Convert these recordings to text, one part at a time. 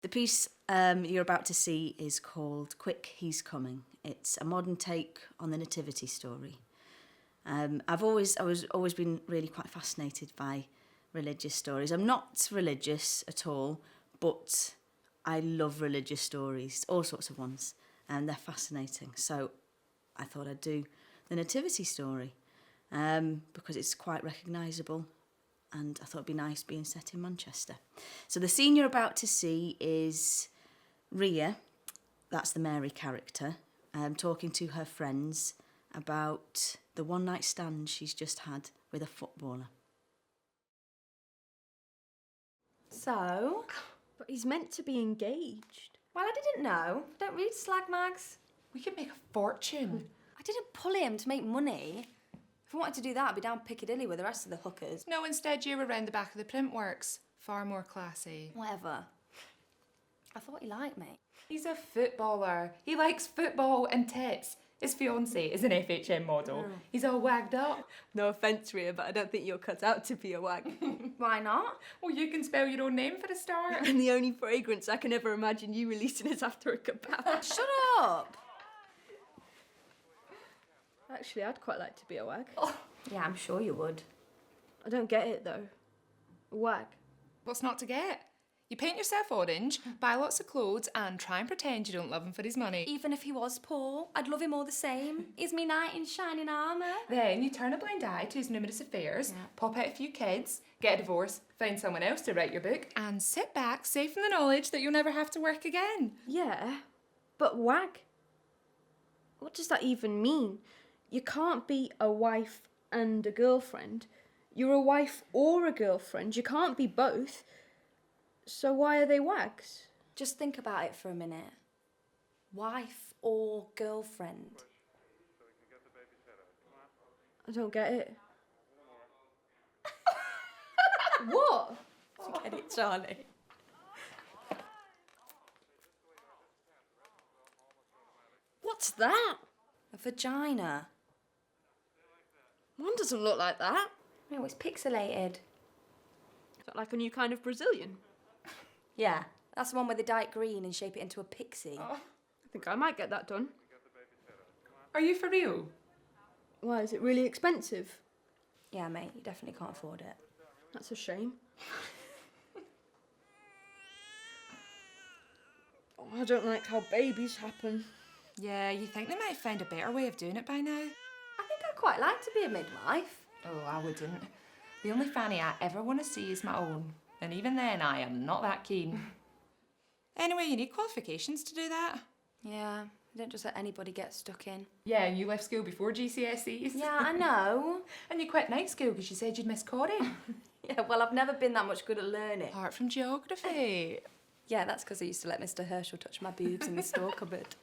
The piece you're about to see is called Quick, He's Coming. It's a modern take on the nativity story. I've always been really quite fascinated by religious stories. I'm not religious at all, but I love religious stories, all sorts of ones, and they're fascinating. So I thought I'd do the nativity story because it's quite recognisable, and I thought it'd be nice being set in Manchester. So the scene you're about to see is Ria, that's the Mary character, talking to her friends about the one-night stand she's just had with a footballer. So? But he's meant to be engaged. Well, I didn't know. Don't read slag mags. We could make a fortune. I didn't pull him to make money. If I wanted to do that, I'd be down Piccadilly with the rest of the hookers. No, instead you were round the back of the print works. Far more classy. Whatever. I thought he liked me. He's a footballer. He likes football and tits. His fiancée is an FHM model. Oh. He's all wagged up. No offence, Ria, but I don't think you're cut out to be a wag. Why not? Well, you can spell your own name for a start. And the only fragrance I can ever imagine you releasing is after a kebab. Shut up! Actually, I'd quite like to be a wag. Yeah, I'm sure you would. I don't get it, though. A wag? What's not to get? You paint yourself orange, buy lots of clothes, and try and pretend you don't love him for his money. Even if he was poor, I'd love him all the same. He's me knight in shining armour. Then you turn a blind eye to his numerous affairs, pop out a few kids, get a divorce, find someone else to write your book, and sit back, safe in the knowledge that you'll never have to work again. Yeah, but wag? What does that even mean? You can't be a wife and a girlfriend. You're a wife or a girlfriend. You can't be both. So why are they wags? Just think about it for a minute. Wife or girlfriend? I don't get it. What? Get it, Charlie? What's that? A vagina. One doesn't look like that. No, it's pixelated. Is that like a new kind of Brazilian? Yeah, that's the one where they dye it green and shape it into a pixie. I think I might get that done. Are you for real? Why, is it really expensive? Yeah, mate, you definitely can't afford it. That's a shame. Oh, I don't like how babies happen. Yeah, you think they might have found a better way of doing it by now? I think I'd quite like to be a midwife. Oh, I wouldn't. The only fanny I ever want to see is my own. And even then, I am not that keen. Anyway, you need qualifications to do that. Yeah, you don't just let anybody get stuck in. Yeah, and you left school before GCSEs. Yeah, I know. And you quit night school because you said you'd miss Corey. Yeah, well, I've never been that much good at learning. Apart from geography. Yeah, that's because I used to let Mr. Herschel touch my boobs in the store cupboard.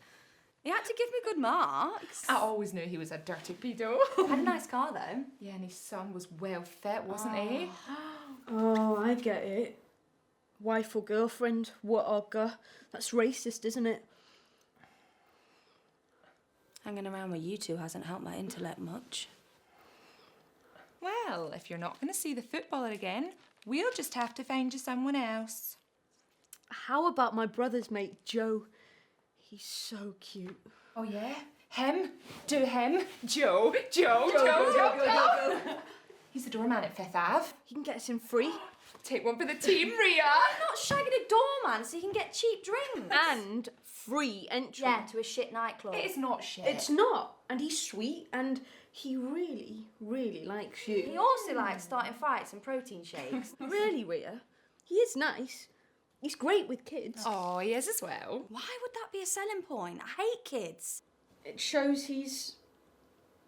He had to give me good marks. I always knew he was a dirty pedo. Had a nice car, though. Yeah, and his son was well fit, wasn't he? Oh, I get it. Wife or girlfriend, whatever. That's racist, isn't it? Hanging around with you two hasn't helped my intellect much. Well, if you're not going to see the footballer again, we'll just have to find you someone else. How about my brother's mate, Joe? He's so cute. Oh, yeah? Him? Do him? Joe. Joe. He's the doorman at Fifth Ave. He can get us in free. Take one for the team, Ria. I'm not shagging a doorman so you can get cheap drinks. And free entry. Yeah, to a shit nightclub. It is not shit. It's not. And he's sweet and he really, really likes you. He also likes starting fights and protein shakes. Really, Ria? He is nice. He's great with kids. Oh, he is as well. Why would that be a selling point? I hate kids. It shows he's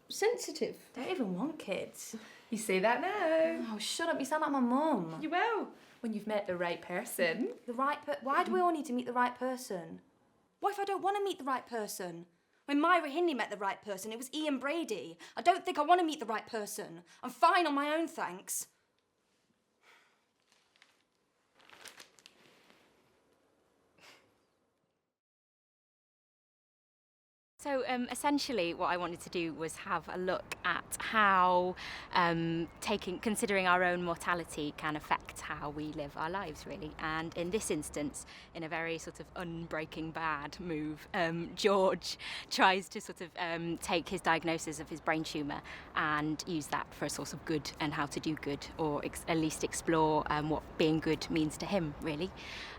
sensitive. Don't even want kids. You say that now. Oh, shut up. You sound like my mum. You will, when you've met the right person. Why do we all need to meet the right person? What if I don't want to meet the right person? When Myra Hindley met the right person, it was Ian Brady. I don't think I want to meet the right person. I'm fine on my own, thanks. So essentially what I wanted to do was have a look at how considering our own mortality can affect how we live our lives, really. And in this instance, in a very sort of unbreaking bad move, George tries to sort of take his diagnosis of his brain tumour and use that for a source of good and how to do good, or at least explore what being good means to him, really.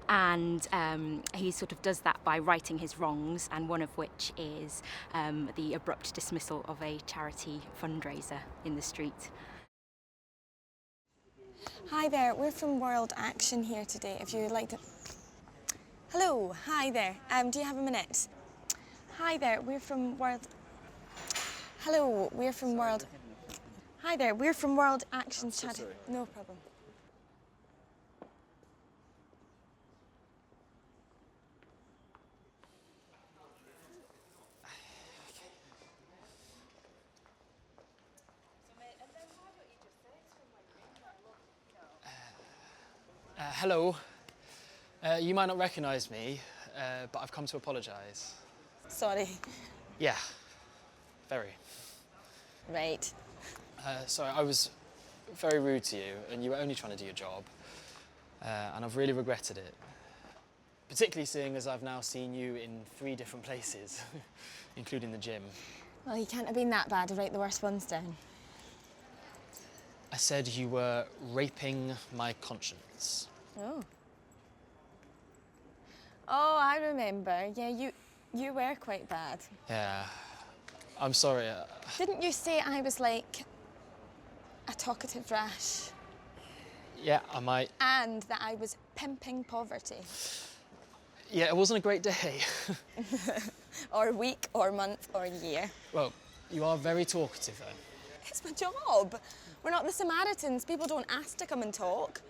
And he sort of does that by righting his wrongs, and one of which is the abrupt dismissal of a charity fundraiser in the street. Hi there, we're from World Action here today. If you'd like to... Hello, hi there. Do you have a minute? Hi there, we're from World... Hello, we're from World... Hi there, we're from World Action Charity... No problem. Hello. You might not recognise me, but I've come to apologise. Sorry. Yeah, very. Right. Sorry, I was very rude to you, and you were only trying to do your job, and I've really regretted it. Particularly seeing as I've now seen you in 3 different places, including the gym. Well, you can't have been that bad to write the worst ones down. I said you were raping my conscience. Oh. Oh, I remember. Yeah, you were quite bad. Yeah, I'm sorry. Didn't you say I was like a talkative rash? Yeah, I might. And that I was pimping poverty? Yeah, it wasn't a great day. Or week, or month, or year. Well, you are very talkative, though. It's my job. We're not the Samaritans. People don't ask to come and talk.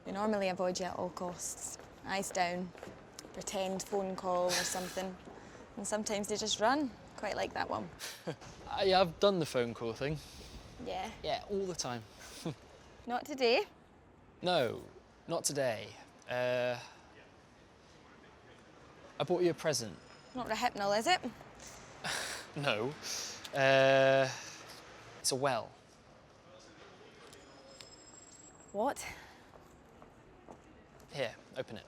We normally avoid you at all costs. Eyes down, pretend phone call or something. And sometimes they just run, quite like that one. Yeah, I've done the phone call thing. Yeah. Yeah, all the time. Not today. No, not today. I bought you a present. Not Rohypnol, is it? No. It's a well. What? Here, open it.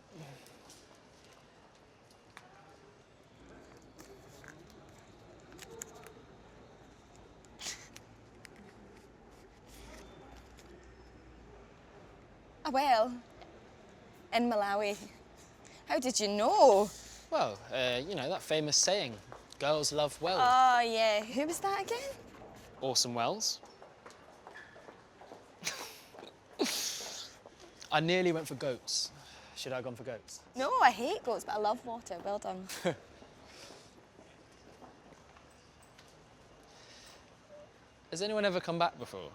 A well. In Malawi. How did you know? Well, you know, that famous saying, girls love wells. Oh, yeah. Who was that again? Orson Welles. I nearly went for goats. Should I have gone for goats? No, I hate goats, but I love water. Well done. Has anyone ever come back before?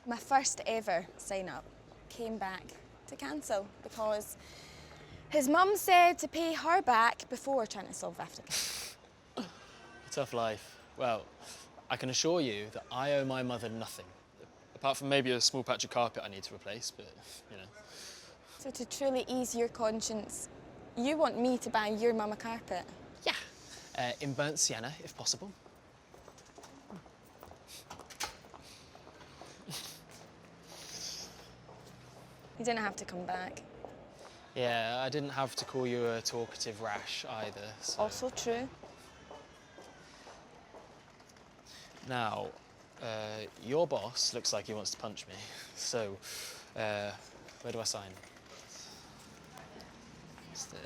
My first ever sign-up came back to cancel because his mum said to pay her back before trying to solve Africa. Tough life. Well, I can assure you that I owe my mother nothing. Apart from maybe a small patch of carpet I need to replace, but, you know. So to truly ease your conscience, you want me to buy your mum a carpet? Yeah. In burnt sienna, if possible. You didn't have to come back. Yeah, I didn't have to call you a talkative rash either, so... Also true. Now, your boss looks like he wants to punch me, so where do I sign? It's there.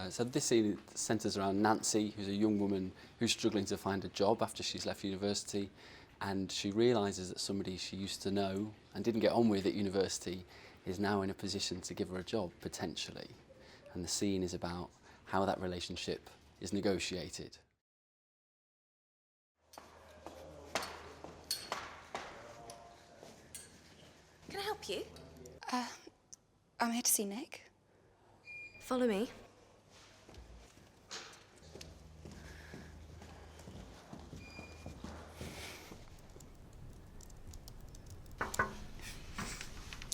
So this scene centres around Nancy, who's a young woman who's struggling to find a job after she's left university, and she realises that somebody she used to know and didn't get on with at university is now in a position to give her a job, potentially. And the scene is about how that relationship is negotiated. Can I help you? I'm here to see Nick. Follow me.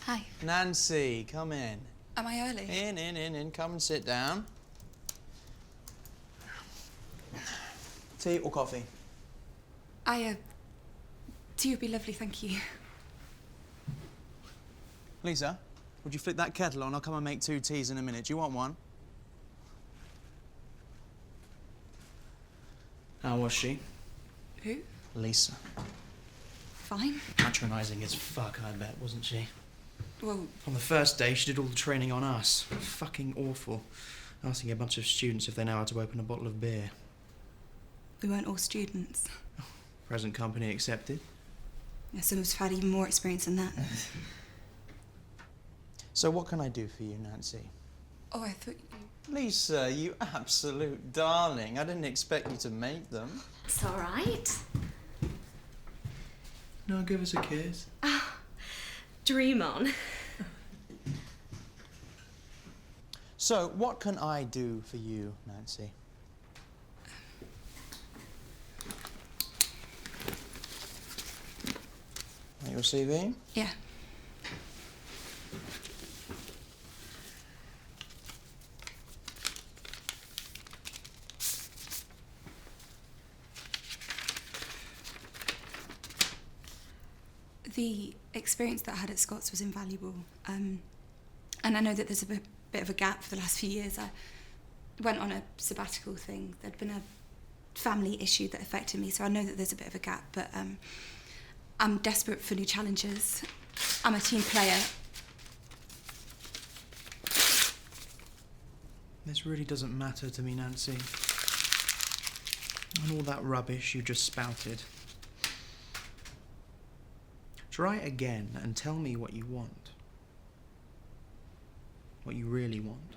Hi. Nancy, come in. Am I early? In. Come and sit down. Tea or coffee? Tea would be lovely, thank you. Lisa, would you flick that kettle on? I'll come and make 2 teas in a minute. Do you want one? How was she? Who? Lisa. Fine. Patronising as fuck, I bet, wasn't she? Well, On the first day, she did all the training on us. Fucking awful. Asking a bunch of students if they know how to open a bottle of beer. we weren't all students. Present company accepted. Yeah, some of us have had even more experience than that. So what can I do for you, Nancy? Oh, I thought you... Lisa, you absolute darling. I didn't expect you to make them. It's all right. No, give us a kiss. Dream on. So, what can I do for you, Nancy? Want your CV? Yeah. The experience that I had at Scots was invaluable. And I know that there's a bit of a gap for the last few years. I went on a sabbatical thing. There'd been a family issue that affected me, so I know that there's a bit of a gap, but I'm desperate for new challenges. I'm a team player. This really doesn't matter to me, Nancy. And all that rubbish you just spouted. Try again and tell me what you want. What you really want.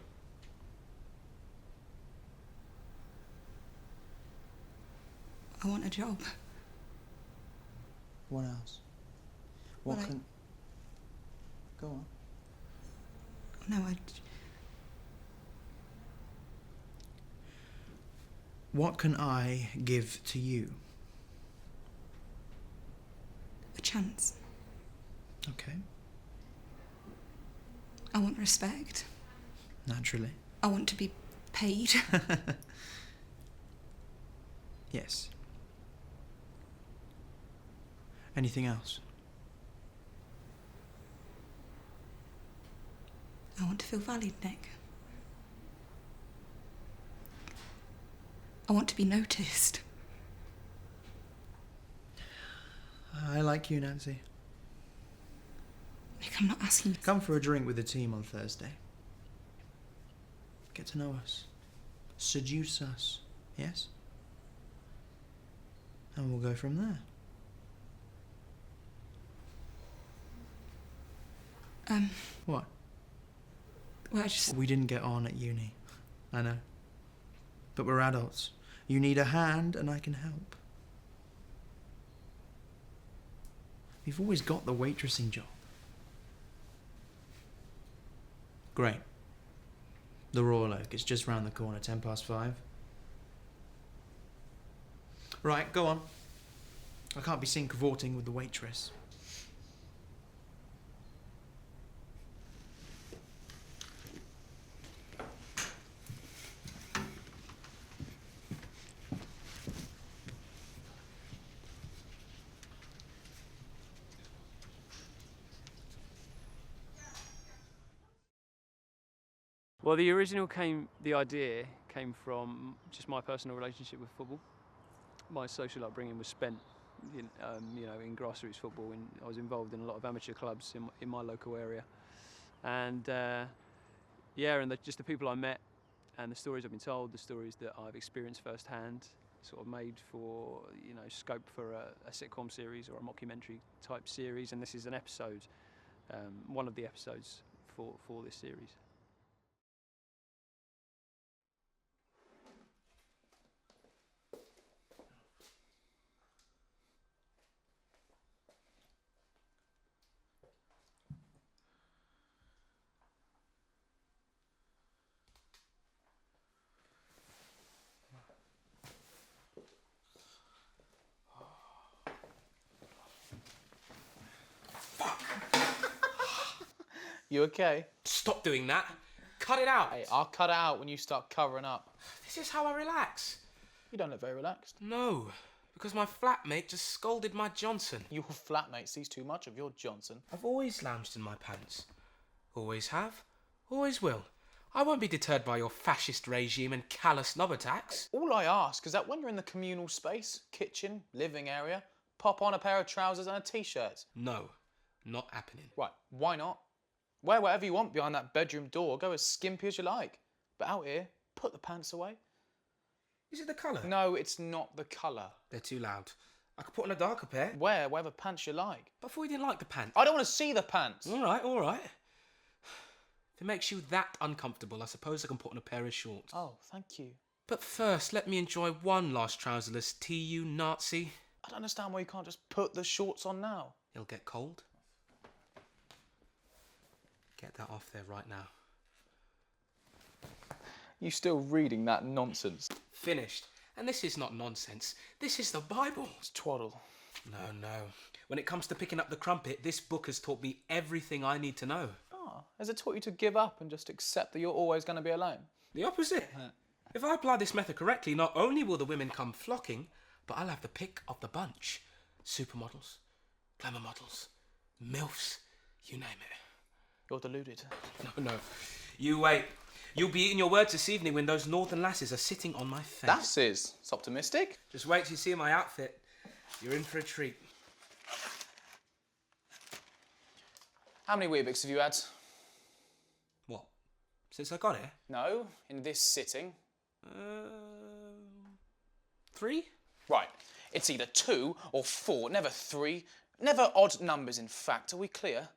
I want a job. What else? What Well, can... Go on. No, What can I give to you? a chance. Okay. I want respect. Naturally. I want to be paid. Yes. Anything else? I want to feel valued, Nick. I want to be noticed. I like you, Nancy. Nick, I'm not asking you to... Come for a drink with the team on Thursday. Get to know us. Seduce us. Yes? And we'll go from there. What? Well, I just... We didn't get on at uni. I know. But we're adults. You need a hand and I can help. You've always got the waitressing job. Great. The Royal Oak, it's just round the corner, 5:10. Right, go on. I can't be seen cavorting with the waitress. Well, the idea came from just my personal relationship with football. My social upbringing was spent, in grassroots football. I was involved in a lot of amateur clubs in my local area, and just the people I met, and the stories I've been told, the stories that I've experienced firsthand, sort of made for scope for a sitcom series or a mockumentary type series. And this is an episode, one of the episodes for this series. You okay? Stop doing that. Cut it out. Hey, I'll cut it out when you start covering up. This is how I relax. You don't look very relaxed. No, because my flatmate just scolded my Johnson. Your flatmate sees too much of your Johnson. I've always lounged in my pants. Always have. Always will. I won't be deterred by your fascist regime and callous love attacks. All I ask is that when you're in the communal space, kitchen, living area, pop on a pair of trousers and a t-shirt. No, not happening. Right, why not? Wear whatever you want behind that bedroom door. Go as skimpy as you like. But out here, put the pants away. Is it the colour? No, it's not the colour. They're too loud. I could put on a darker pair. Wear whatever pants you like. But I thought you didn't like the pants. I don't want to see the pants. All right, all right. If it makes you that uncomfortable, I suppose I can put on a pair of shorts. Oh, thank you. But first, let me enjoy one last trouserless tea, you Nazi. I don't understand why you can't just put the shorts on now. It'll get cold. Get that off there right now. You still reading that nonsense? Finished. And this is not nonsense. This is the Bible. It's twaddle. No, no. When it comes to picking up the crumpet, this book has taught me everything I need to know. Oh, has it taught you to give up and just accept that you're always going to be alone? The opposite. If I apply this method correctly, not only will the women come flocking, but I'll have the pick of the bunch. Supermodels, glamour models, MILFs, you name it. You're deluded. No. You wait. You'll be eating your words this evening when those northern lasses are sitting on my face. Lasses? It's optimistic. Just wait till you see my outfit. You're in for a treat. How many Weetabix have you had? What? Since I got here? No, in this sitting. 3? Right. It's either 2 or 4, never 3. Never odd numbers, in fact. Are we clear?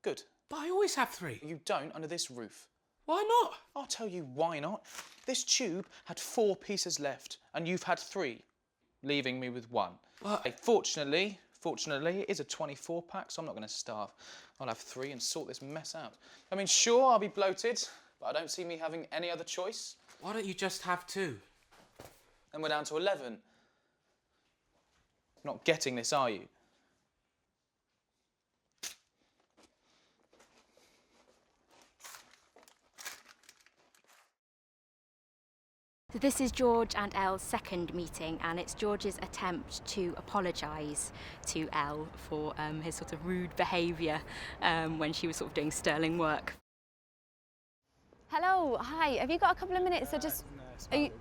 Good. But I always have 3. You don't under this roof. Why not? I'll tell you why not. This tube had 4 pieces left, and you've had 3, leaving me with 1. But... Hey, fortunately, it is a 24-pack, so I'm not going to starve. I'll have 3 and sort this mess out. I mean, sure, I'll be bloated, but I don't see me having any other choice. Why don't you just have 2? And we're down to 11. Not getting this, are you? So this is George and Elle's second meeting, and it's George's attempt to apologise to Elle for his sort of rude behaviour when she was sort of doing sterling work. Hello, hi, have you got a couple of minutes? No, Are you...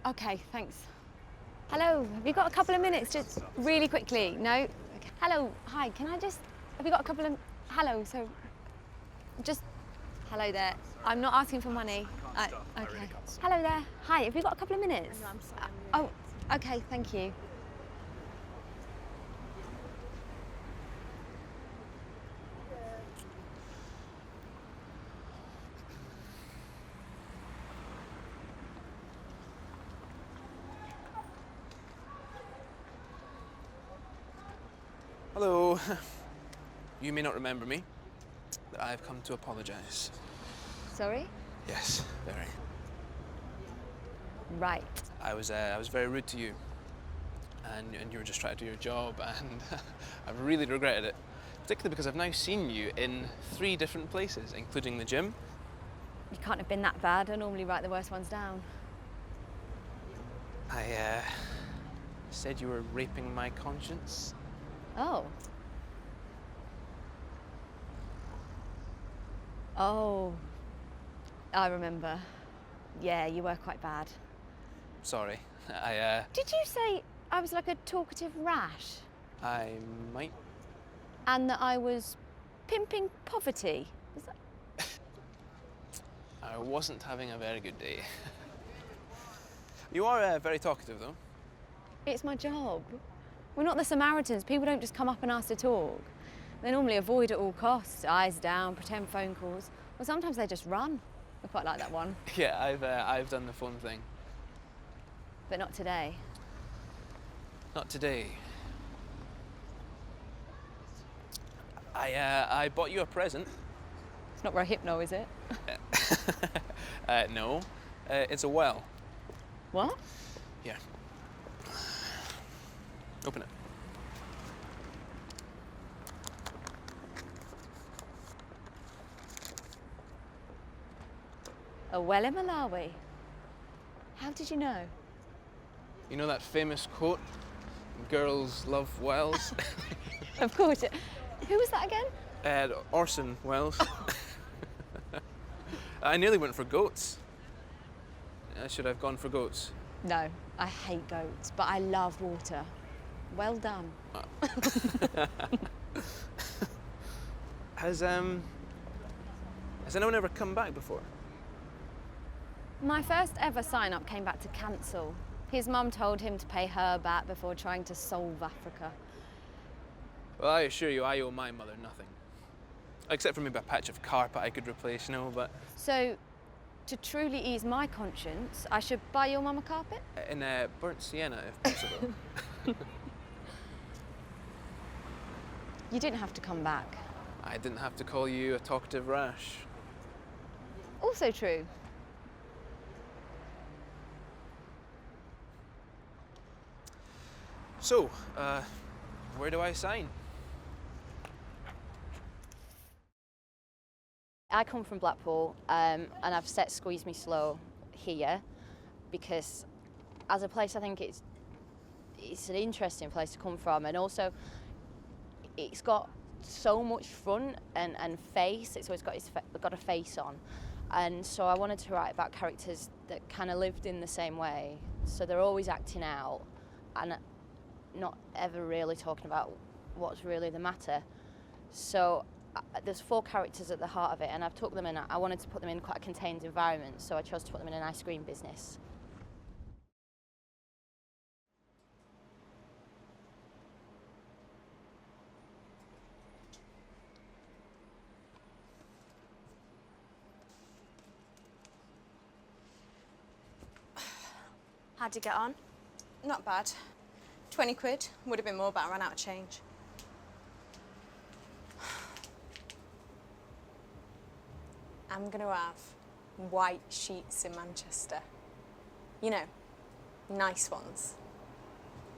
Okay, thanks. Hello, have you got a couple of minutes, just really quickly? No? Okay. Hello, hi, can I just... Have you got a couple of... Hello, so... Just... Hello there. I'm not asking for money. Okay. Hello there. Hi, have you got a couple of minutes? No, I'm sorry. Oh, okay, thank you. Hello. You may not remember me, but I've come to apologise. Sorry? Yes, very. Right. I was very rude to you, and you were just trying to do your job, and I've really regretted it, particularly because I've now seen you in 3 different places, including the gym. You can't have been that bad. I normally write the worst ones down. I said you were raping my conscience. Oh. Oh. I remember. Yeah, you were quite bad. Sorry. Did you say I was like a talkative rash? I might. And that I was pimping poverty? Is that... I wasn't having a very good day. You are very talkative, though. It's my job. We're not the Samaritans. People don't just come up and ask to talk. They normally avoid at all costs, eyes down, pretend phone calls. Or sometimes they just run. I quite like that one. Yeah, I've done the phone thing. But not today. Not today. I bought you a present. It's not very hypno, is it? No. It's a well. What? Here. Open it. A well in Malawi. How did you know? You know that famous quote, girls love wells? Of course. Who was that again? Orson Welles. I nearly went for goats. I should have gone for goats. No, I hate goats, but I love water. Well done. Has anyone ever come back before? My first ever sign-up came back to cancel. His mum told him to pay her back before trying to solve Africa. Well, I assure you, I owe my mother nothing. Except for maybe a patch of carpet I could replace, you know, but... So, to truly ease my conscience, I should buy your mum a carpet? In burnt sienna, if possible. You didn't have to come back. I didn't have to call you a talkative rash. Also true. So, where do I sign? I come from Blackpool, and I've set Squeeze Me Slow here because, as a place, I think it's an interesting place to come from, and also it's got so much front and face. It's always got a face on, and so I wanted to write about characters that kind of lived in the same way. So they're always acting out, and not ever really talking about what's really the matter. So there's 4 characters at the heart of it, and I've took them in. I wanted to put them in quite a contained environment, so I chose to put them in an ice cream business. How'd you get on? Not bad. 20 quid. Would have been more, but I ran out of change. I'm going to have white sheets in Manchester. You know, nice ones.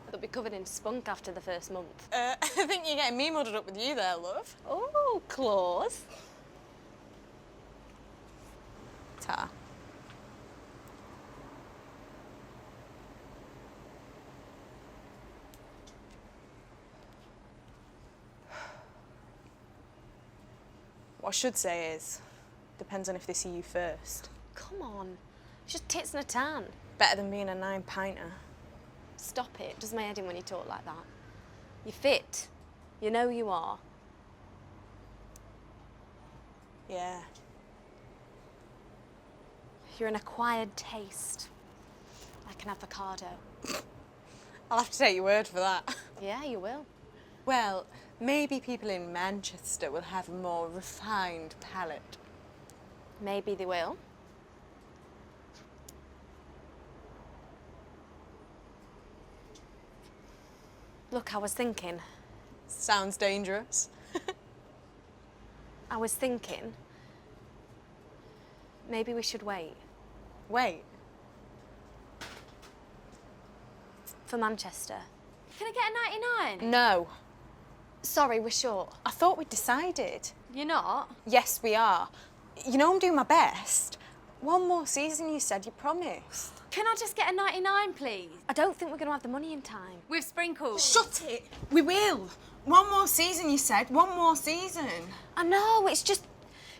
They'll be covered in spunk after the first month. I think you're getting me muddled up with you there, love. Oh, claws. Ta. What I should say is, depends on if they see you first. Come on. It's just tits and a tan. Better than being a 9-pinter. Stop it. It does my head in when you talk like that. You're fit. You know you are. Yeah. You're an acquired taste. Like an avocado. I'll have to take your word for that. Yeah, you will. Well, maybe people in Manchester will have a more refined palate. Maybe they will. Look, I was thinking. Sounds dangerous. I was thinking. Maybe we should wait. Wait? For Manchester. Can I get a 99? No. Sorry, we're short. I thought we'd decided. You're not? Yes, we are. You know I'm doing my best. One more season, you said, you promised. Can I just get a 99, please? I don't think we're going to have the money in time. With sprinkles. Shut it! We will. One more season, you said. One more season. I know, it's just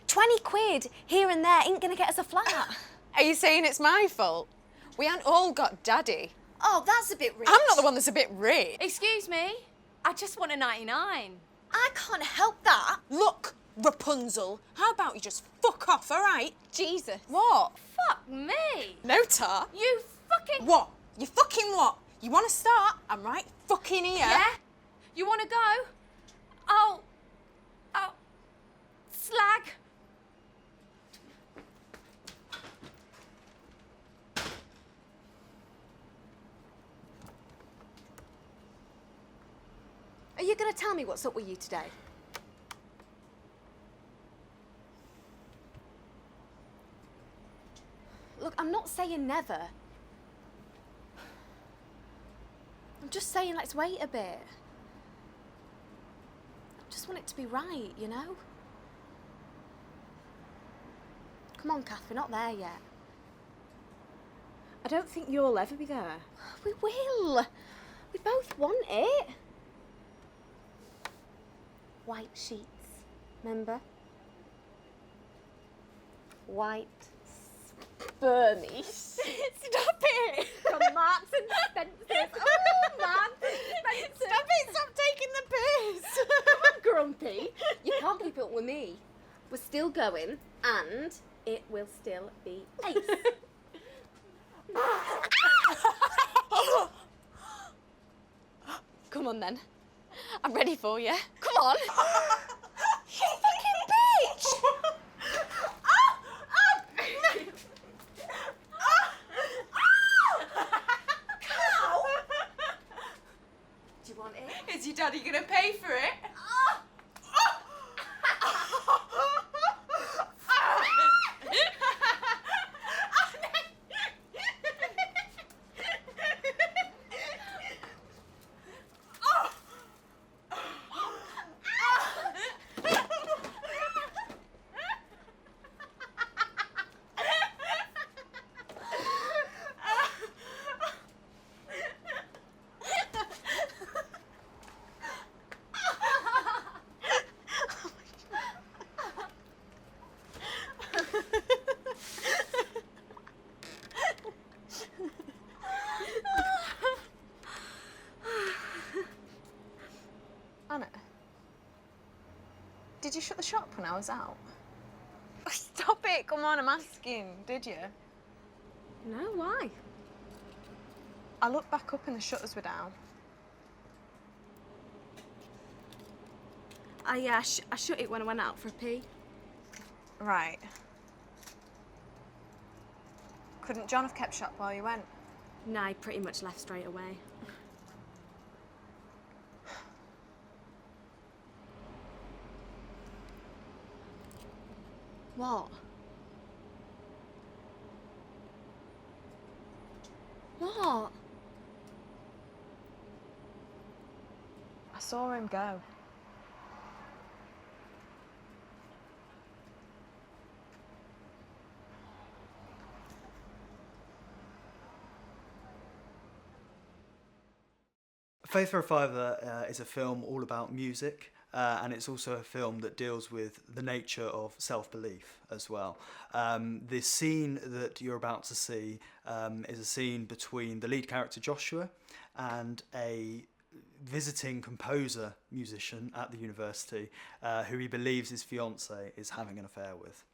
20 quid here and there ain't going to get us a flat. Are you saying it's my fault? We ain't all got daddy. Oh, that's a bit rich. I'm not the one that's a bit rich. Excuse me? I just want a 99. I can't help that. Look, Rapunzel, how about you just fuck off, all right? Jesus. What? Fuck me. No, Tar. You fucking... What? You fucking what? You want to start? I'm right fucking here. Yeah? You want to go? Oh, slag. Are you going to tell me what's up with you today? Look, I'm not saying never. I'm just saying let's wait a bit. I just want it to be right, you know? Come on, Kath, we're not there yet. I don't think you'll ever be there. We will. We both want it. White sheets, remember? White spermy. Stop it! From Marks and Spencer's. Oh, Marks and Spencer's. Stop it! Stop taking the piss! Come on, Grumpy. You can't keep up with me. We're still going, and it will still be ace. Come on then. I'm ready for you. Come on. You fucking bitch! Do you want it? Is your daddy gonna pay for it? Anna, did you shut the shop when I was out? Stop it, come on, I'm asking, did you? No, why? I looked back up and the shutters were down. I shut it when I went out for a pee. Right. Couldn't John have kept shop while you went? No, I pretty much left straight away. What? What? I saw him go. Faith for a Fiver is a film all about music, and it's also a film that deals with the nature of self-belief as well. The scene that you're about to see is a scene between the lead character Joshua and a visiting composer musician at the university who he believes his fiancée is having an affair with.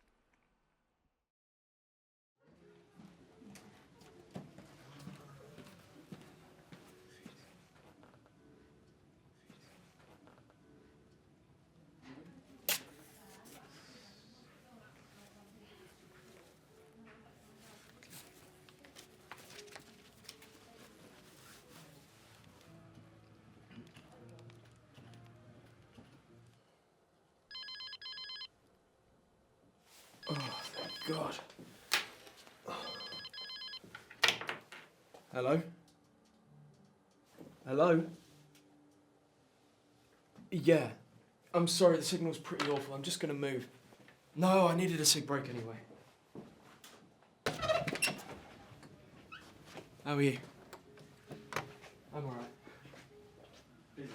Oh, thank God. Hello? Hello? Yeah. I'm sorry, the signal's pretty awful. I'm just gonna move. No, I needed a sig break anyway. How are you? I'm alright. Busy.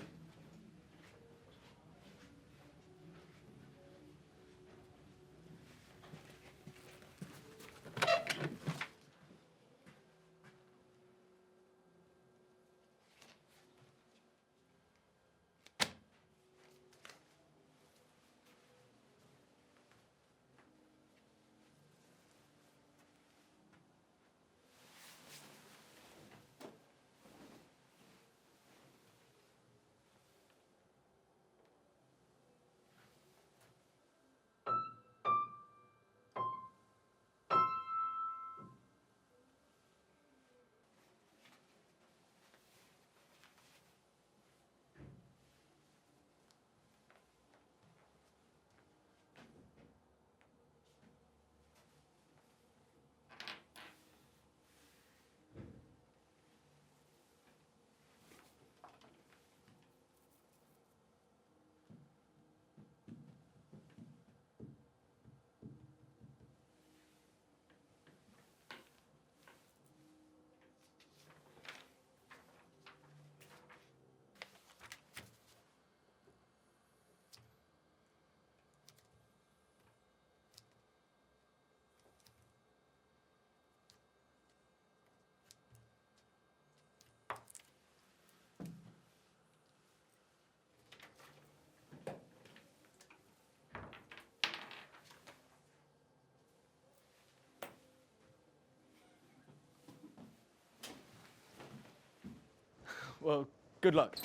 Well, good luck.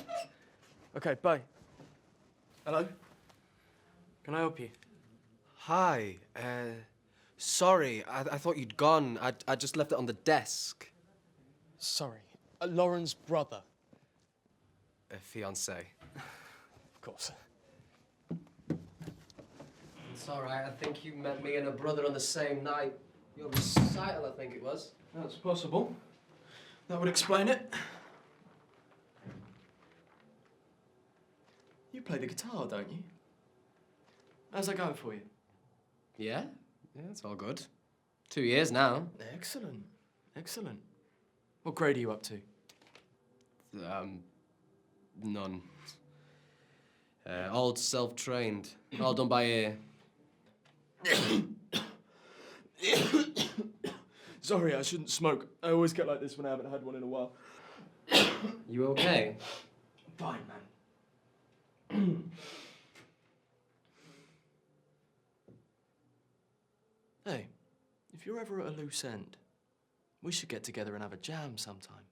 Okay, bye. Hello? Can I help you? Hi. Sorry, I thought you'd gone. I just left it on the desk. Sorry. Lauren's brother. A fiancé. Of course. It's all right. I think you met me and a brother on the same night. Your recital, I think it was. That's possible. That would explain it. You play the guitar, don't you? How's that going for you? Yeah? Yeah, it's all good. 2 years now. Excellent. Excellent. What grade are you up to? None. All self-trained. All done by ear. Sorry, I shouldn't smoke. I always get like this when I haven't had one in a while. You okay? Fine, man. Hey, if you're ever at a loose end, we should get together and have a jam sometime.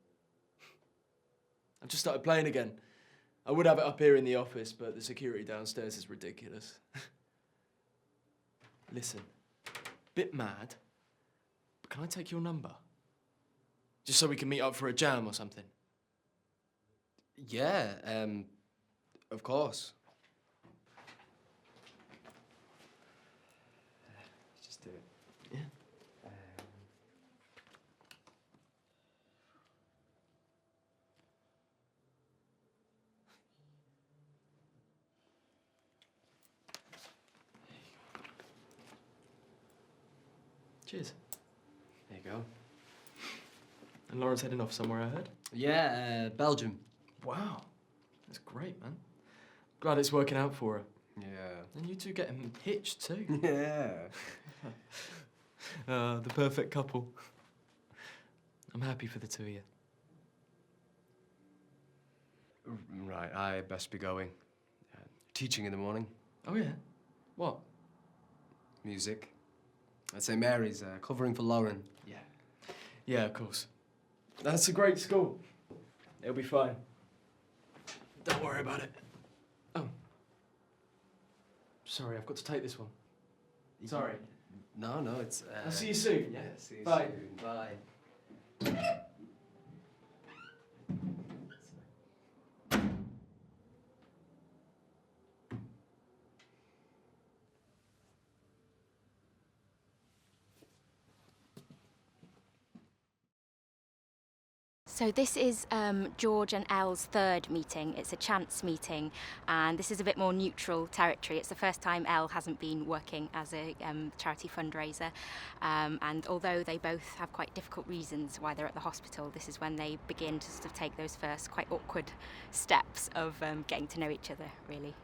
I've just started playing again. I would have it up here in the office, but the security downstairs is ridiculous. Listen, bit mad, but can I take your number? Just so we can meet up for a jam or something. Yeah, of course. Just do it. Yeah. Cheers. There you go. And Lauren's heading off somewhere, I heard? Yeah, Belgium. Wow. That's great, man. Glad it's working out for her. Yeah. And you two getting hitched too. Yeah. The perfect couple. I'm happy for the two of you. Right, I best be going. Teaching in the morning. Oh, yeah? What? Music. At St. Mary's, covering for Lauren. Yeah. Yeah, of course. That's a great school. It'll be fine. Don't worry about it. Oh. Sorry, I've got to take this one. Sorry. No, it's... I'll see you soon. Yeah, see you Bye. soon. Bye. So this is George and Elle's third meeting. It's a chance meeting, and this is a bit more neutral territory. It's the first time Elle hasn't been working as a charity fundraiser, and although they both have quite difficult reasons why they're at the hospital, this is when they begin to sort of take those first quite awkward steps of getting to know each other, really.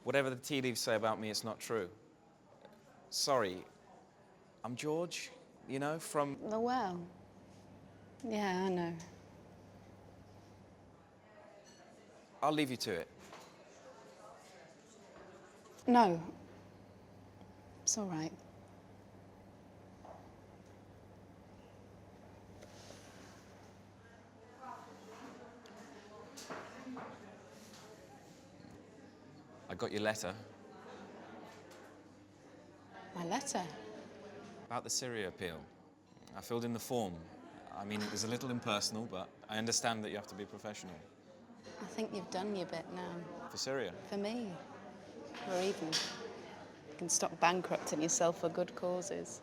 Whatever the tea leaves say about me, it's not true. Sorry, I'm George, you know, from... Oh, well. Yeah, I know. I'll leave you to it. No. It's all right. I got your letter My letter? about the Syria appeal. I filled in the form. I mean, it was a little impersonal, but I understand that you have to be professional. I think you've done your bit now. For Syria? For me. Or even you can stop bankrupting yourself for good causes.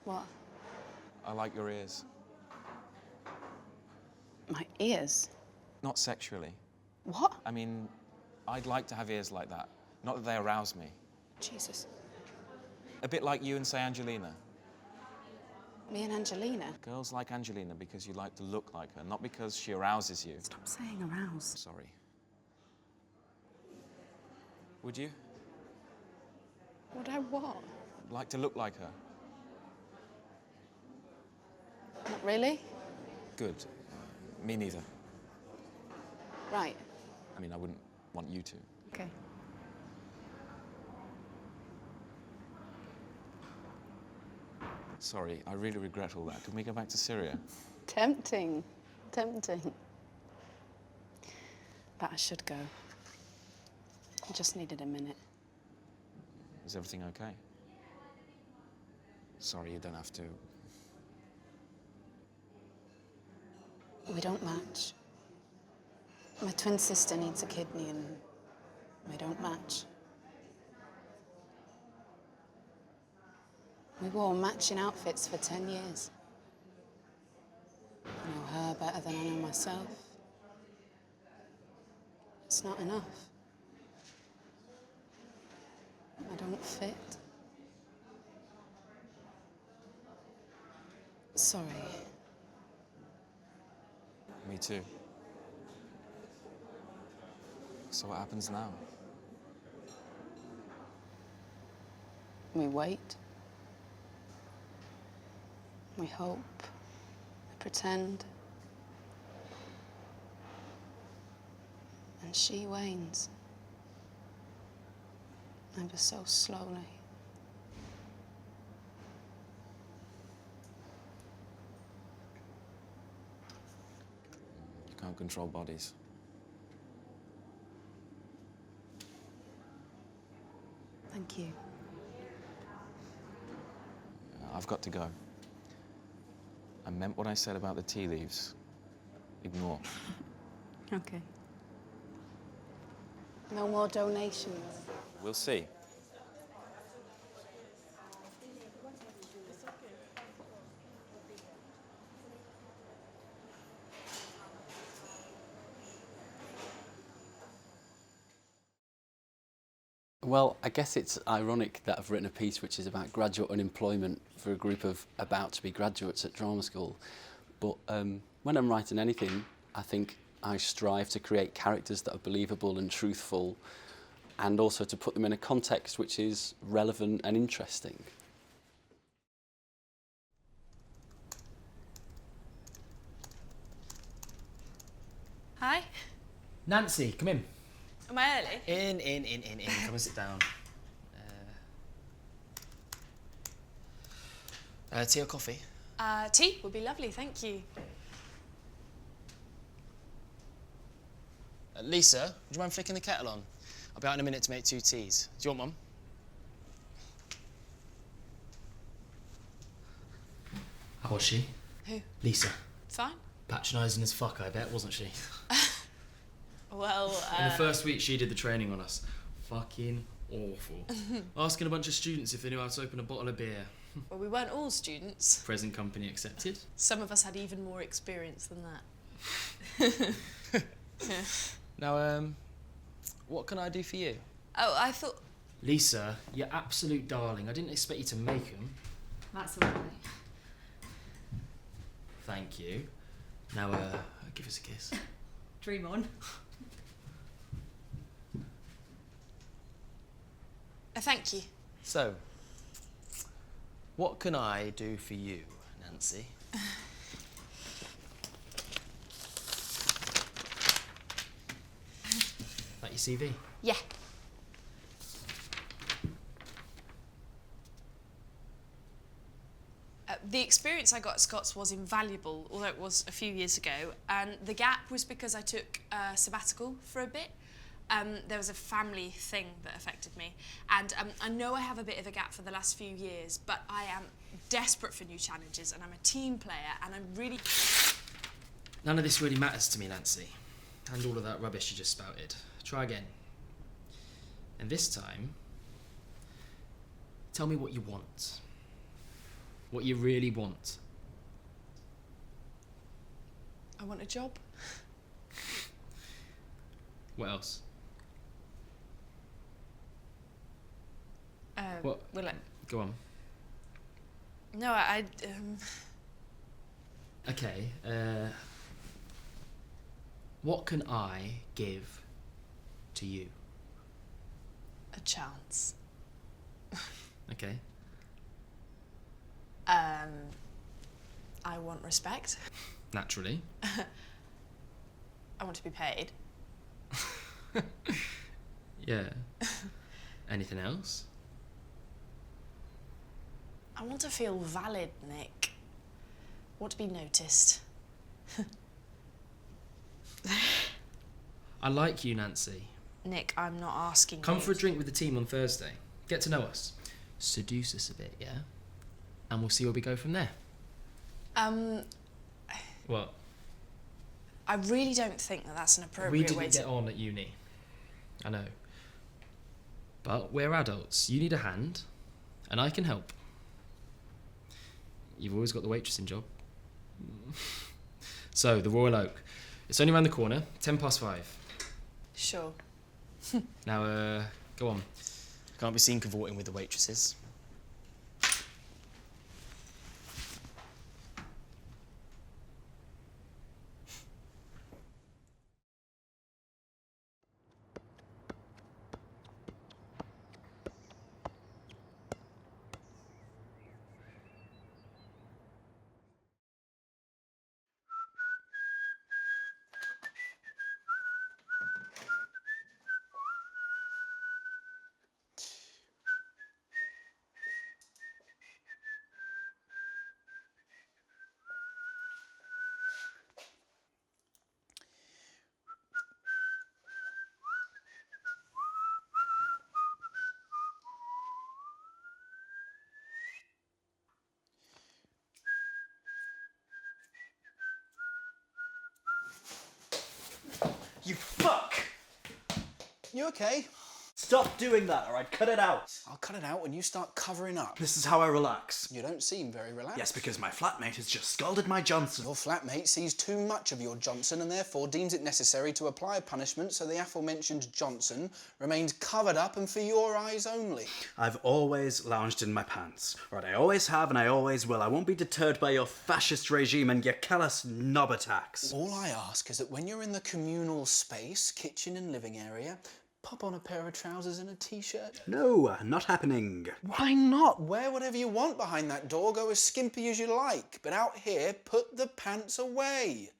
What? I like your ears. My ears? Not sexually. What? I mean, I'd like to have ears like that. Not that they arouse me. Jesus. A bit like you and, say, Angelina. Me and Angelina. Girls like Angelina because you like to look like her, not because she arouses you. Stop saying arouse. Sorry. Would you? Would I what? Like to look like her? Not really. Good. Me neither. Right. I mean, I wouldn't want you to. Okay. Sorry, I really regret all that. Can we go back to Syria? Tempting. Tempting. But I should go. I just needed a minute. Is everything okay? Sorry, you don't have to. We don't match. My twin sister needs a kidney and we don't match. We wore matching outfits for 10 years. I know her better than I know myself. It's not enough. I don't fit. Sorry. Me too. So what happens now? We wait. We hope. We pretend. And she wanes. Ever so slowly. You can't control bodies. Thank you. I've got to go. I meant what I said about the tea leaves. Ignore. Okay. No more donations. We'll see. Well, I guess it's ironic that I've written a piece which is about graduate unemployment for a group of about-to-be graduates at drama school. But when I'm writing anything, I think I strive to create characters that are believable and truthful, and also to put them in a context which is relevant and interesting. Hi. Nancy, come in. Am I early? In. Come and sit down. Tea or coffee? Tea would be lovely, thank you. Lisa, would you mind flicking the kettle on? I'll be out in a minute to make 2 teas. Do you want one? How was she? Who? Lisa. Fine. Patronising as fuck, I bet, wasn't she? Well, In the first week she did the training on us. Fucking awful. Asking a bunch of students if they knew how to open a bottle of beer. Well, we weren't all students. Present company accepted. Some of us had even more experience than that. Yeah. Now, what can I do for you? Oh, I thought... Lisa, you're absolute darling. I didn't expect you to make them. That's all right. Thank you. Now, give us a kiss. Dream on. Thank you. So, what can I do for you, Nancy? That your CV? Yeah. The experience I got at Scots was invaluable, although it was a few years ago, and the gap was because I took a sabbatical for a bit. There was a family thing that affected me, and I know I have a bit of a gap for the last few years, but I am desperate for new challenges, and I'm a team player, and I'm really... None of this really matters to me, Nancy. And all of that rubbish you just spouted. Try again. And this time, tell me what you want. What you really want. I want a job. What else? What? Well, Go on. No, Okay, what can I give to you? a chance. Okay. I want respect. Naturally. I want to be paid. Yeah. Anything else? I want to feel valid, Nick. I want to be noticed. I like you, Nancy. Nick, I'm not asking Come you. for a drink with the team on Thursday. Get to know us. Seduce us a bit, yeah? And we'll see where we go from there. What? I really don't think that that's an appropriate We way didn't to... get on at uni. I know. But we're adults. You need a hand, and I can help. You've always got the waitressing job. So, the Royal Oak. It's only around the corner, 5:10. Sure. Now, go on. Can't be seen cavorting with the waitresses. You fuck! You okay? Stop doing that, or I'd cut it out. I'll cut it out when you start covering up. This is how I relax. You don't seem very relaxed. Yes, because my flatmate has just scalded my Johnson. Your flatmate sees too much of your Johnson and therefore deems it necessary to apply a punishment so the aforementioned Johnson remains covered up and for your eyes only. I've always lounged in my pants. Right, I always have and I always will. I won't be deterred by your fascist regime and your callous knob attacks. All I ask is that when you're in the communal space, kitchen and living area, pop on a pair of trousers and a t-shirt. No, not happening. Why not? Wear whatever you want behind that door, go as skimpy as you like. But out here, put the pants away.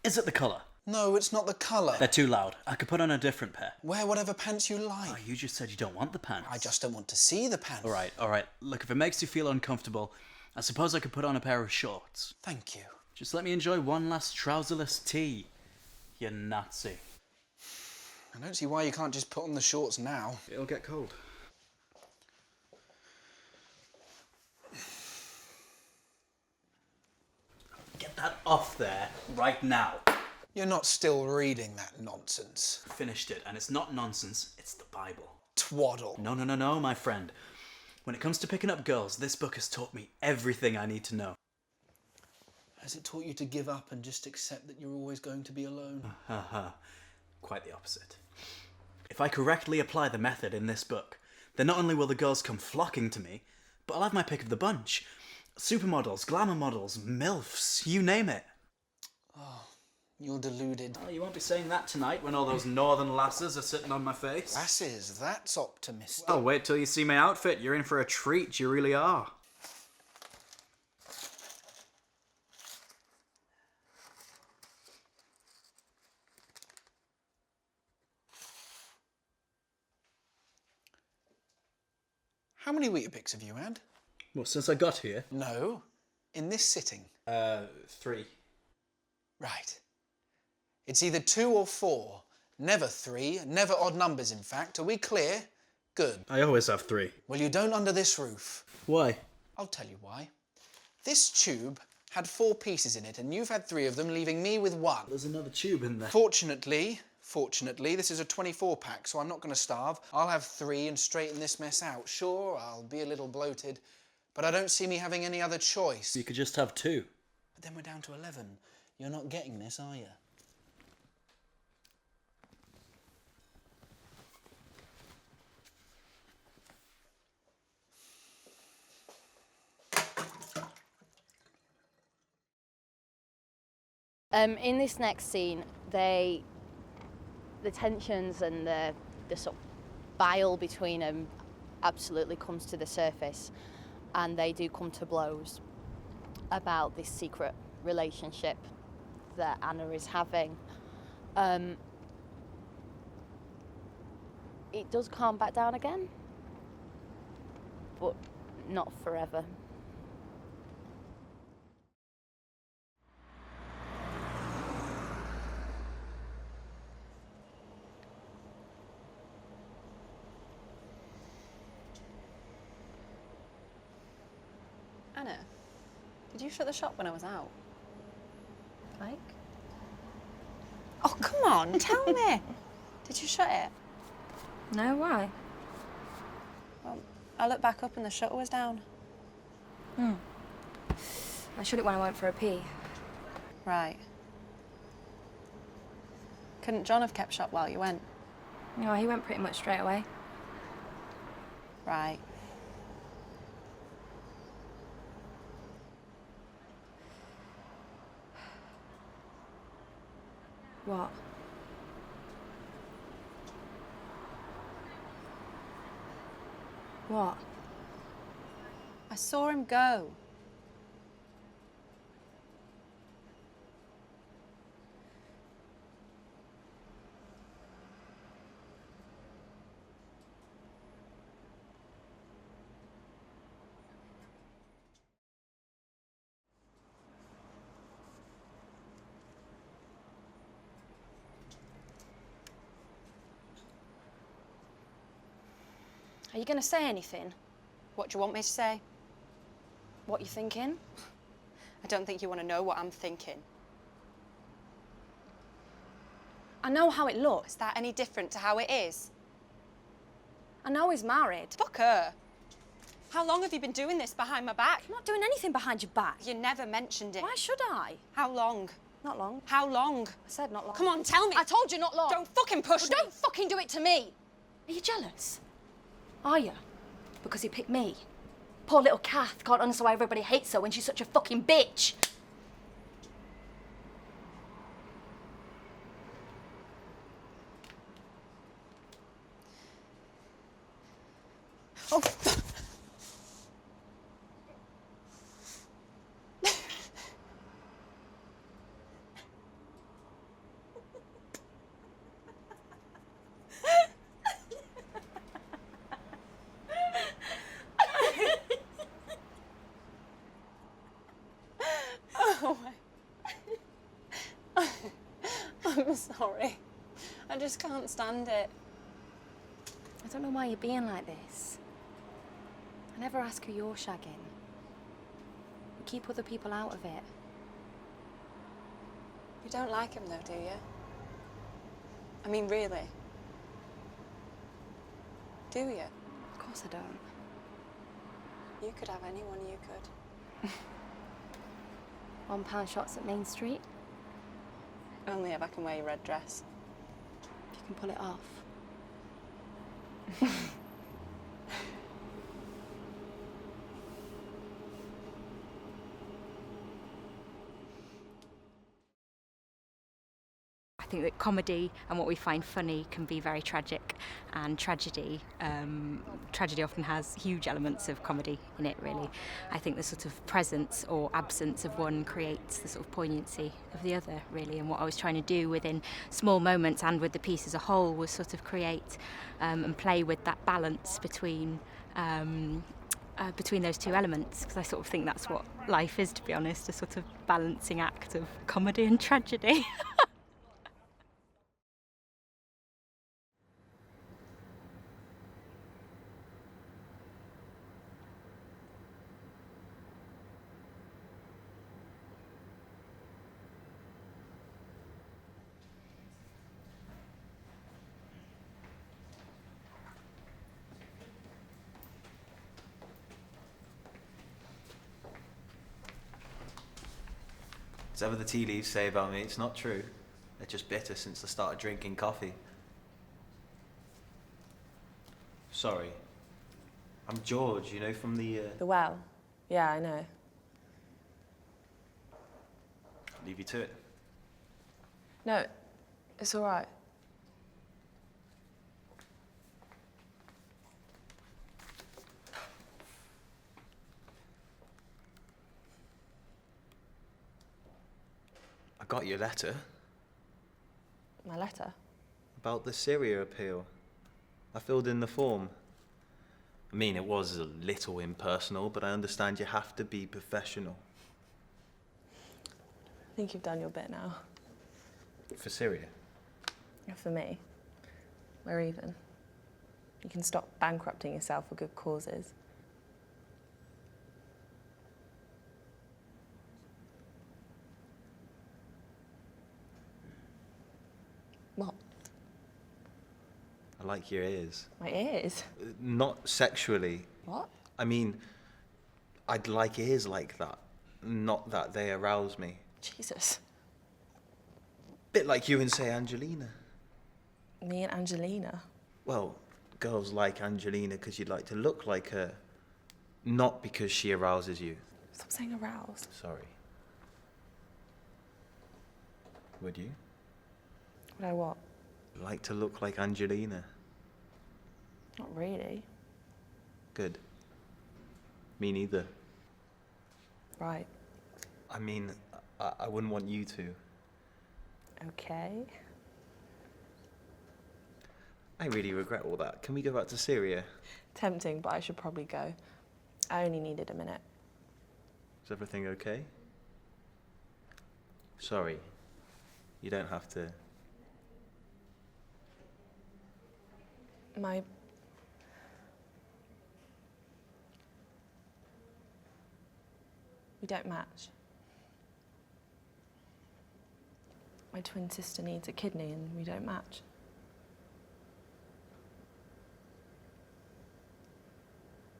Is it the colour? No, it's not the colour. They're too loud. I could put on a different pair. Wear whatever pants you like. Oh, you just said you don't want the pants. I just don't want to see the pants. All right. Look, if it makes you feel uncomfortable, I suppose I could put on a pair of shorts. Thank you. Just let me enjoy one last trouserless tea, you Nazi. I don't see why you can't just put on the shorts now. It'll get cold. Get that off there right now. You're not still reading that nonsense. Finished it, and it's not nonsense, it's the Bible. Twaddle. No, my friend. When it comes to picking up girls, this book has taught me everything I need to know. Has it taught you to give up and just accept that you're always going to be alone? Quite the opposite. If I correctly apply the method in this book, then not only will the girls come flocking to me, but I'll have my pick of the bunch. Supermodels, glamour models, MILFs, you name it. Oh, you're deluded. Oh, you won't be saying that tonight when all those northern lasses are sitting on my face. Lasses, that's optimistic. Well, wait till you see my outfit. You're in for a treat, you really are. How many Weetabix have you had? Well, since I got here? No, in this sitting. 3. Right. It's either 2 or 4. Never 3, never odd numbers, in fact. Are we clear? Good. I always have 3. Well, you don't under this roof. Why? I'll tell you why. This tube had 4 pieces in it, and you've had 3 of them, leaving me with 1. There's another tube in there. Fortunately, this is a 24-pack, so I'm not going to starve. I'll have 3 and straighten this mess out. Sure, I'll be a little bloated, but I don't see me having any other choice. You could just have 2. But then we're down to 11. You're not getting this, are you? In this next scene, the tensions and the sort of bile between them absolutely comes to the surface, and they do come to blows about this secret relationship that Anna is having. It does calm back down again, but not forever. Anna, did you shut the shop when I was out? Like? Oh, come on, tell me. Did you shut it? No, why? Well, I looked back up and the shutter was down. I shut it when I went for a pee. Right. Couldn't John have kept shop while you went? No, he went pretty much straight away. Right. What? What? I saw him go. Are you going to say anything? What do you want me to say? What you thinking? I don't think you want to know what I'm thinking. I know how it looks. Is that any different to how it is? I know he's married. Fuck her. How long have you been doing this behind my back? I'm not doing anything behind your back. You never mentioned it. Why should I? How long? Not long. How long? I said not long. Come on, tell me. I told you not long. Don't fucking push me. Don't fucking do it to me. Are you jealous? Are you? Because he picked me. Poor little Kath can't understand why everybody hates her when she's such a fucking bitch. Oh. Oh my. I'm sorry. I just can't stand it. I don't know why you're being like this. I never ask who you're shagging. You keep other people out of it. You don't like him though, do you? I mean, really? Do you? Of course I don't. You could have anyone, you could. £1 shots at Main Street. Only if I can wear your red dress. If you can pull it off. I think that comedy and what we find funny can be very tragic, and tragedy often has huge elements of comedy in it, really. I think the sort of presence or absence of one creates the sort of poignancy of the other, really, and what I was trying to do within small moments and with the piece as a whole was sort of create and play with that balance between those two elements, because I sort of think that's what life is, to be honest, a sort of balancing act of comedy and tragedy. Whatever the tea leaves say about me, it's not true. They're just bitter since I started drinking coffee. Sorry. I'm George, you know, from the... The well? Yeah, I know. I'll leave you to it. No, it's all right. I got your letter My letter? about the Syria appeal. I filled in the form. I mean, it was a little impersonal, but I understand you have to be professional. I think you've done your bit now. For Syria? For me, we're even. You can stop bankrupting yourself for good causes. What? I like your ears. My ears? Not sexually. What? I mean, I'd like ears like that. Not that they arouse me. Jesus. Bit like you and, say, Angelina. Me and Angelina? Well, girls like Angelina because you'd like to look like her. Not because she arouses you. Stop saying aroused. Sorry. Would you? Would I what? Like to look like Angelina? Not really. Good. Me neither. Right. I mean, I wouldn't want you to. Okay. I really regret all that. Can we go back to Syria? Tempting, but I should probably go. I only needed a minute. Is everything okay? Sorry. You don't have to. We don't match. My twin sister needs a kidney and we don't match.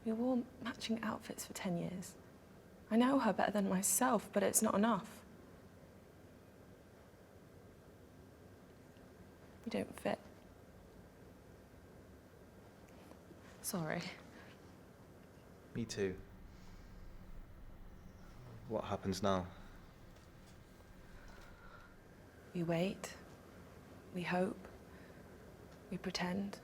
We wore matching outfits for 10 years. I know her better than myself, but it's not enough. We don't fit. Sorry. Me too. What happens now? We wait. We hope. We pretend.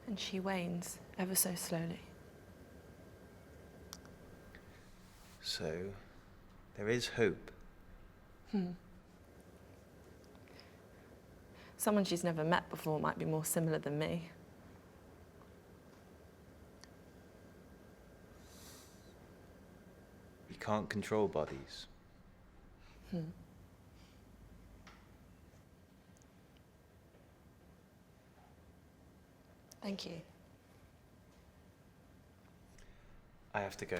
And she wanes ever so slowly. So, there is hope. Someone she's never met before might be more similar than me. You can't control bodies. Thank you. I have to go.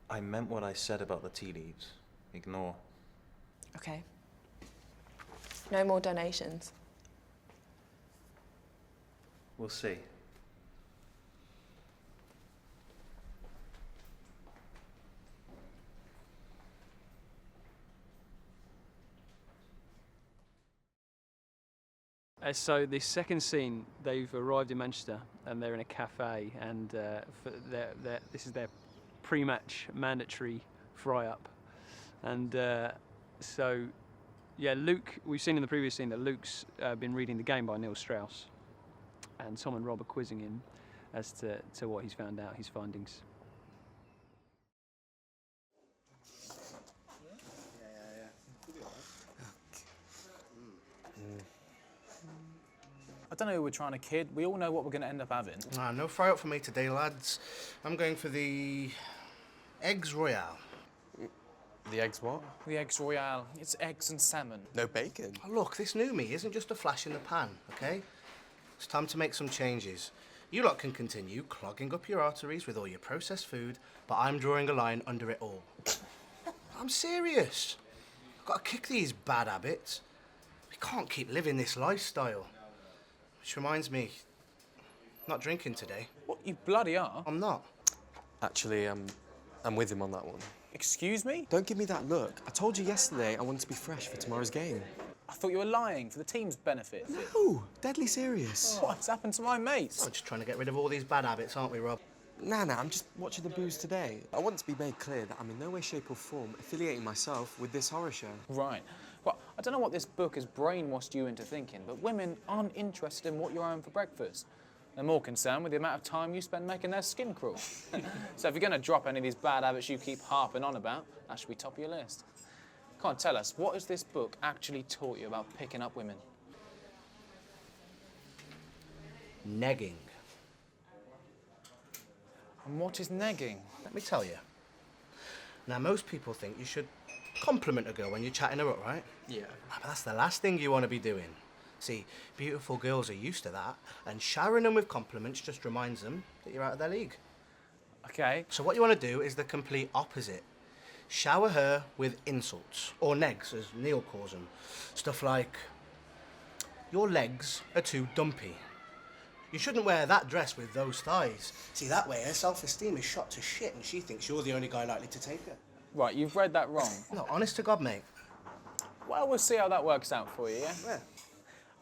I meant what I said about the tea leaves. Ignore. Okay. No more donations. We'll see. So the second scene, they've arrived in Manchester and they're in a cafe, and this is their pre-match mandatory fry-up. And so, yeah, Luke, we've seen in the previous scene that Luke's been reading The Game by Neil Strauss, and Tom and Rob are quizzing him as to what he's found out, his findings. I don't know who we're trying to kid. We all know what we're going to end up having. No fry up for me today, lads. I'm going for the eggs royale. The eggs what? The eggs royale. It's eggs and salmon. No bacon. Oh, look, this new me isn't just a flash in the pan, OK? It's time to make some changes. You lot can continue clogging up your arteries with all your processed food, but I'm drawing a line under it all. I'm serious. I've got to kick these bad habits. We can't keep living this lifestyle. Which reminds me, not drinking today. What, you bloody are? I'm not. Actually, I'm with him on that one. Excuse me? Don't give me that look. I told you yesterday I wanted to be fresh for tomorrow's game. I thought you were lying for the team's benefit. No, deadly serious. What's happened to my mates? I'm just trying to get rid of all these bad habits, aren't we, Rob? Nah, I'm just watching the booze today. I want to be made clear that I'm in no way, shape or form affiliating myself with this horror show. Right. Well, I don't know what this book has brainwashed you into thinking, but women aren't interested in what you're having for breakfast. They're more concerned with the amount of time you spend making their skin crawl. So if you're going to drop any of these bad habits you keep harping on about, that should be top of your list. Come on, tell us, what has this book actually taught you about picking up women? Negging. And what is negging? Let me tell you. Now, most people think you should compliment a girl when you're chatting her up, right? Yeah. But that's the last thing you want to be doing. See, beautiful girls are used to that, and showering them with compliments just reminds them that you're out of their league. Okay. So what you want to do is the complete opposite. Shower her with insults, or negs, as Neil calls them. Stuff like, your legs are too dumpy. You shouldn't wear that dress with those thighs. See, that way her self-esteem is shot to shit and she thinks you're the only guy likely to take her. Right, you've read that wrong. No, honest to God, mate. Well, we'll see how that works out for you, yeah? Yeah.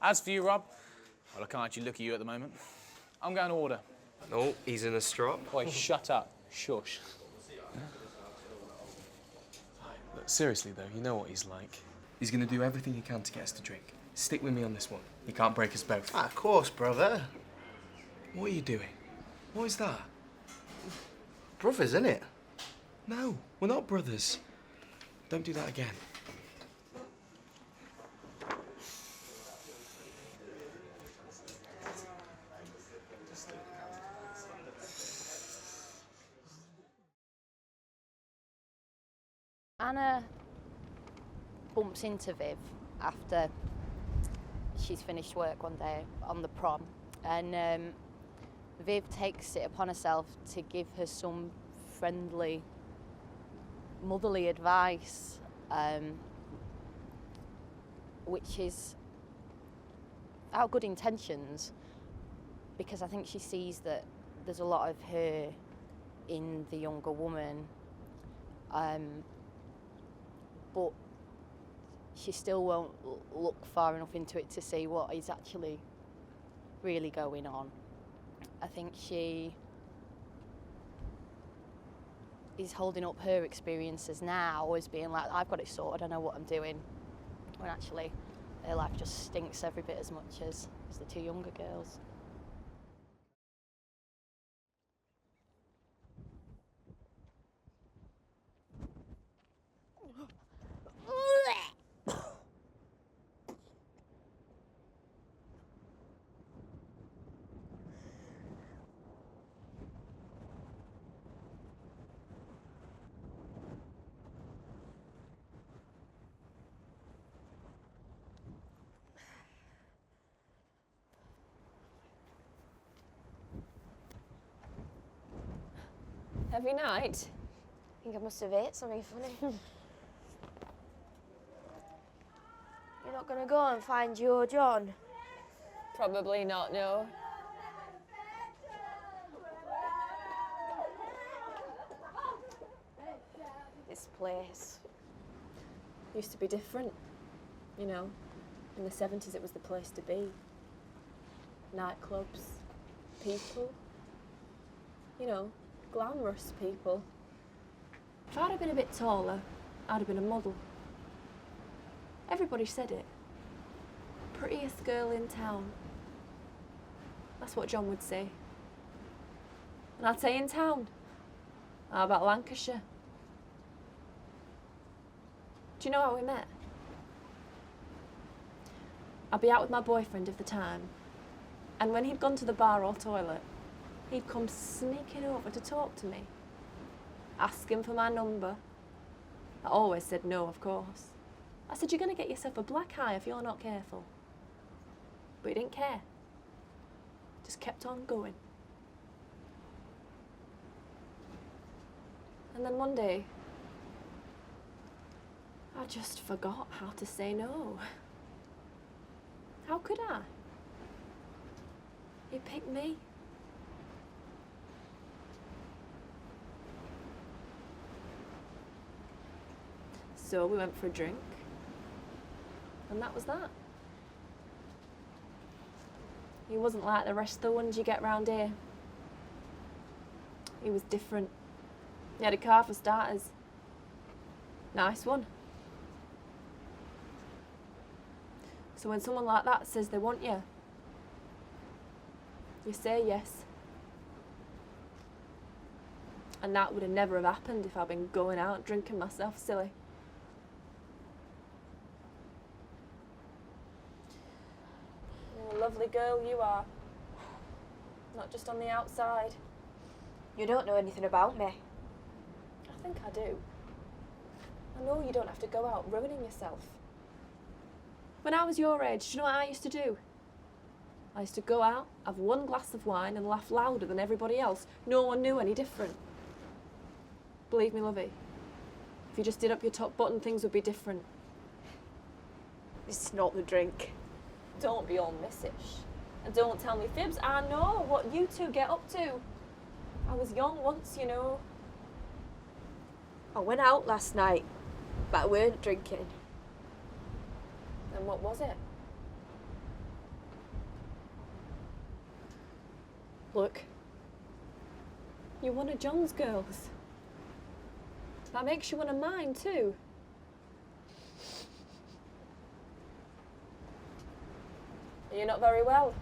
As for you, Rob, well, I can't actually look at you at the moment. I'm going to order. Oh, he's in a strop. Boy, shut up. Shush. Look, seriously, though, you know what he's like. He's going to do everything he can to get us to drink. Stick with me on this one. He can't break us both. Ah, of course, brother. What are you doing? What is that? Brothers, innit? No, we're not brothers. Don't do that again. Anna bumps into Viv after she's finished work one day on the prom, and Viv takes it upon herself to give her some friendly, motherly advice, which is out good intentions, because I think she sees that there's a lot of her in the younger woman, but she still won't look far enough into it to see what is actually really going on. I think she is holding up her experiences now as being like, I've got it sorted, I know what I'm doing, when actually her life just stinks every bit as much as the two younger girls. Every night? I think I must have ate something funny. You're not going to go and find Joe John? Probably not, no. This place used to be different, you know. In the 70s it was the place to be. Nightclubs, people, you know, glamorous people. If I'd have been a bit taller, I'd have been a model. Everybody said it. Prettiest girl in town. That's what John would say. And I'd say in town. How about Lancashire? Do you know how we met? I'd be out with my boyfriend of the time, and when he'd gone to the bar or toilet, he'd come sneaking over to talk to me, asking for my number. I always said no, of course. I said, you're going to get yourself a black eye if you're not careful. But he didn't care. Just kept on going. And then one day, I just forgot how to say no. How could I? He picked me. So we went for a drink, and that was that. He wasn't like the rest of the ones you get round here. He was different. He had a car for starters. Nice one. So when someone like that says they want you, you say yes. And that would have never have happened if I'd been going out drinking myself silly. You're a lovely girl, you are. Not just on the outside. You don't know anything about me. I think I do. I know you don't have to go out ruining yourself. When I was your age, do you know what I used to do? I used to go out, have one glass of wine and laugh louder than everybody else. No one knew any different. Believe me, lovey, if you just did up your top button, things would be different. It's not the drink. Don't be all missish. And don't tell me fibs. I know what you two get up to. I was young once, you know. I went out last night, but I weren't drinking. And what was it? Look, you're one of John's girls. That makes you one of mine too. You're not very well.